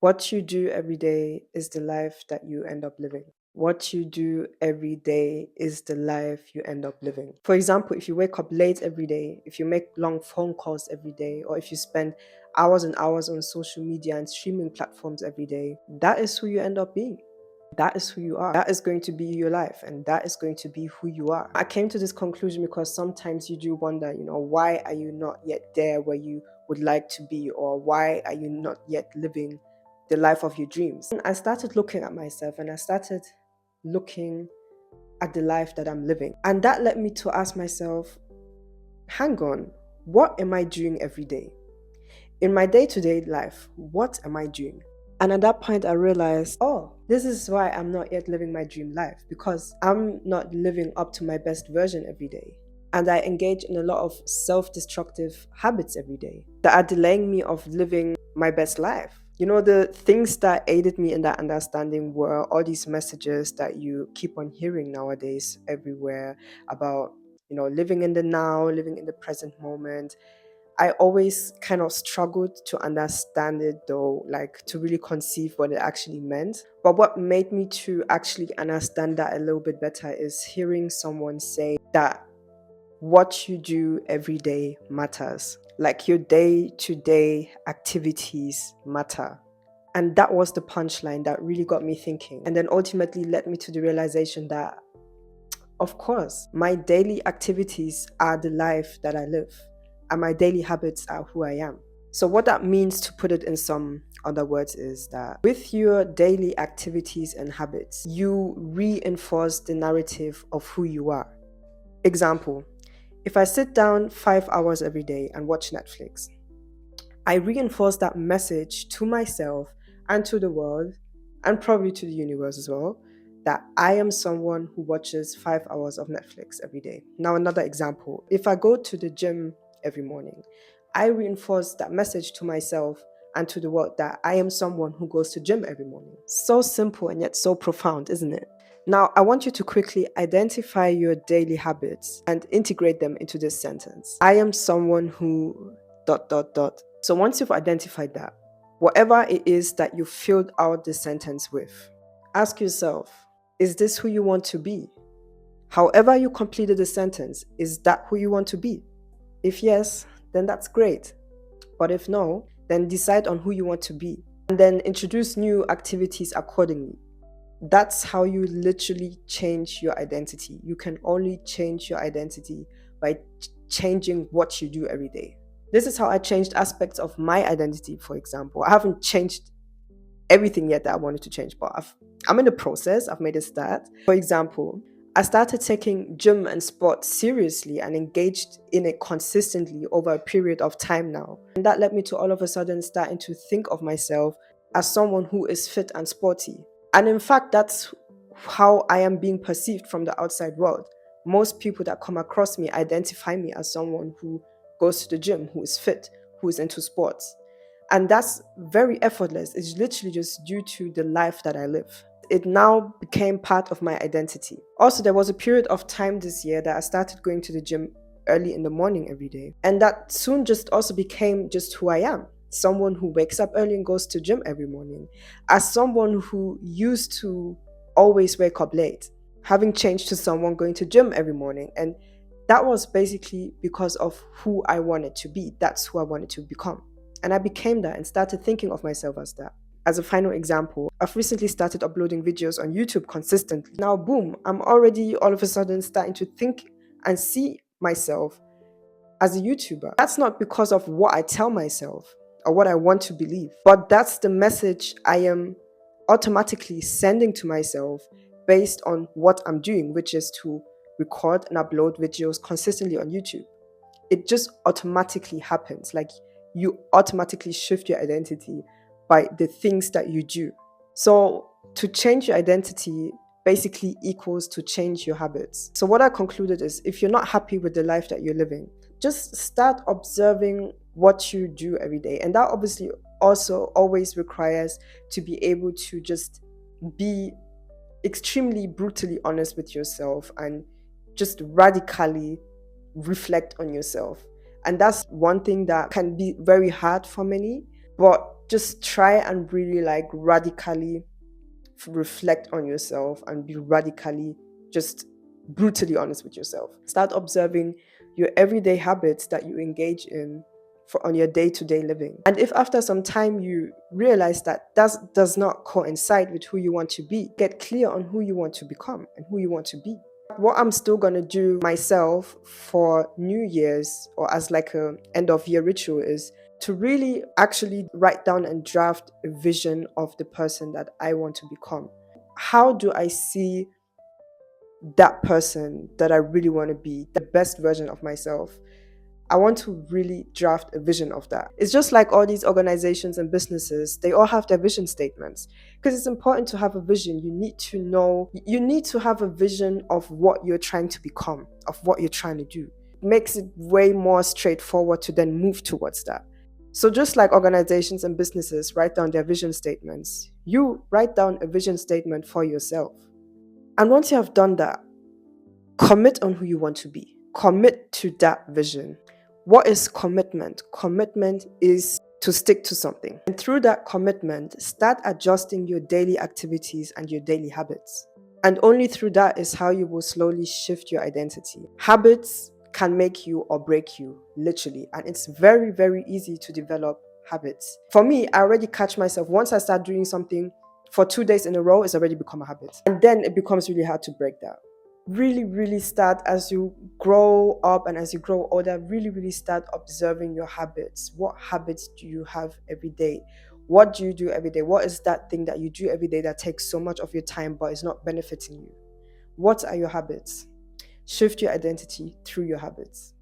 What you do every day is the life that you end up living. What you do every day is the life you end up living. For example, if you wake up late every day, if you make long phone calls every day, or if you spend hours and hours on social media and streaming platforms every day, that is who you end up being. That is who you are. That is going to be your life, and that is going to be who you are. I came to this conclusion because sometimes you do wonder, why are you not yet there where you would like to be, or why are you not yet living the life of your dreams? And I started looking at myself and I started looking at the life that I'm living. And that led me to ask myself, hang on, what am I doing every day? In my day-to-day life, what am I doing? And at that point, I realized, oh, this is why I'm not yet living my dream life, because I'm not living up to my best version every day. And I engage in a lot of self-destructive habits every day that are delaying me of living my best life. The things that aided me in that understanding were all these messages that you keep on hearing nowadays everywhere about, living in the now, living in the present moment. I always kind of struggled to understand it though, like to really conceive what it actually meant. But what made me to actually understand that a little bit better is hearing someone say that what you do every day matters. Like your day-to-day activities matter. And that was the punchline that really got me thinking. And then ultimately led me to the realization that, of course, my daily activities are the life that I live, and my daily habits are who I am. So what that means, to put it in some other words, is that with your daily activities and habits, you reinforce the narrative of who you are. Example, if I sit down 5 hours every day and watch Netflix, I reinforce that message to myself and to the world, and probably to the universe as well, that I am someone who watches 5 hours of Netflix every day. Now, another example, if I go to the gym every morning, I reinforce that message to myself and to the world that I am someone who goes to gym every morning. So simple and yet so profound, isn't it? Now, I want you to quickly identify your daily habits and integrate them into this sentence. I am someone who ... So once you've identified that, whatever it is that you filled out the sentence with, ask yourself, is this who you want to be? However you completed the sentence, is that who you want to be? If yes, then that's great. But if no, then decide on who you want to be and then introduce new activities accordingly. That's how you literally change your identity. You can only change your identity by changing what you do every day. This is how I changed aspects of my identity, for example. I haven't changed everything yet that I wanted to change, but I'm in the process. I've made a start. For example, I started taking gym and sport seriously and engaged in it consistently over a period of time now. And that led me to all of a sudden starting to think of myself as someone who is fit and sporty. And in fact, that's how I am being perceived from the outside world. Most people that come across me identify me as someone who goes to the gym, who is fit, who is into sports. And that's very effortless. It's literally just due to the life that I live. It now became part of my identity. Also, there was a period of time this year that I started going to the gym early in the morning every day. And that soon just also became just who I am. Someone who wakes up early and goes to gym every morning. As someone who used to always wake up late, having changed to someone going to gym every morning. And that was basically because of who I wanted to be. That's who I wanted to become. And I became that and started thinking of myself as that. As a final example, I've recently started uploading videos on YouTube consistently. Now, boom, I'm already all of a sudden starting to think and see myself as a YouTuber. That's not because of what I tell myself or what I want to believe, but that's the message I am automatically sending to myself based on what I'm doing, which is to record and upload videos consistently on YouTube. It just automatically happens. Like, you automatically shift your identity by the things that you do. So to change your identity basically equals to change your habits. So what I concluded is, if you're not happy with the life that you're living, just start observing what you do every day. And that obviously also always requires to be able to just be extremely brutally honest with yourself and just radically reflect on yourself. And that's one thing that can be very hard for many, but just try and really like radically reflect on yourself and be radically, just brutally honest with yourself. Start observing your everyday habits that you engage in for on your day-to-day living. And if after some time you realize that does not coincide with who you want to be, get clear on who you want to become and who you want to be. What I'm still going to do myself for New Year's or as like a end of year ritual is to really actually write down and draft a vision of the person that I want to become. How do I see that person that I really want to be, the best version of myself? I want to really draft a vision of that. It's just like all these organizations and businesses, they all have their vision statements. Because it's important to have a vision. You need to know, you need to have a vision of what you're trying to become, of what you're trying to do. It makes it way more straightforward to then move towards that. So just like organizations and businesses write down their vision statements, you write down a vision statement for yourself. And once you have done that, commit on who you want to be. Commit to that vision. What is commitment? Commitment is to stick to something. And through that commitment, start adjusting your daily activities and your daily habits. And only through that is how you will slowly shift your identity. Habits can make you or break you, literally. And it's very, very easy to develop habits. For me, I already catch myself. Once I start doing something for 2 days in a row, it's already become a habit. And then it becomes really hard to break that. Really start as you grow up and as you grow older, really start observing your habits. What habits do you have every day? What do you do every day? What is that thing that you do every day that takes so much of your time but is not benefiting you? What are your habits? Shift your identity through your habits.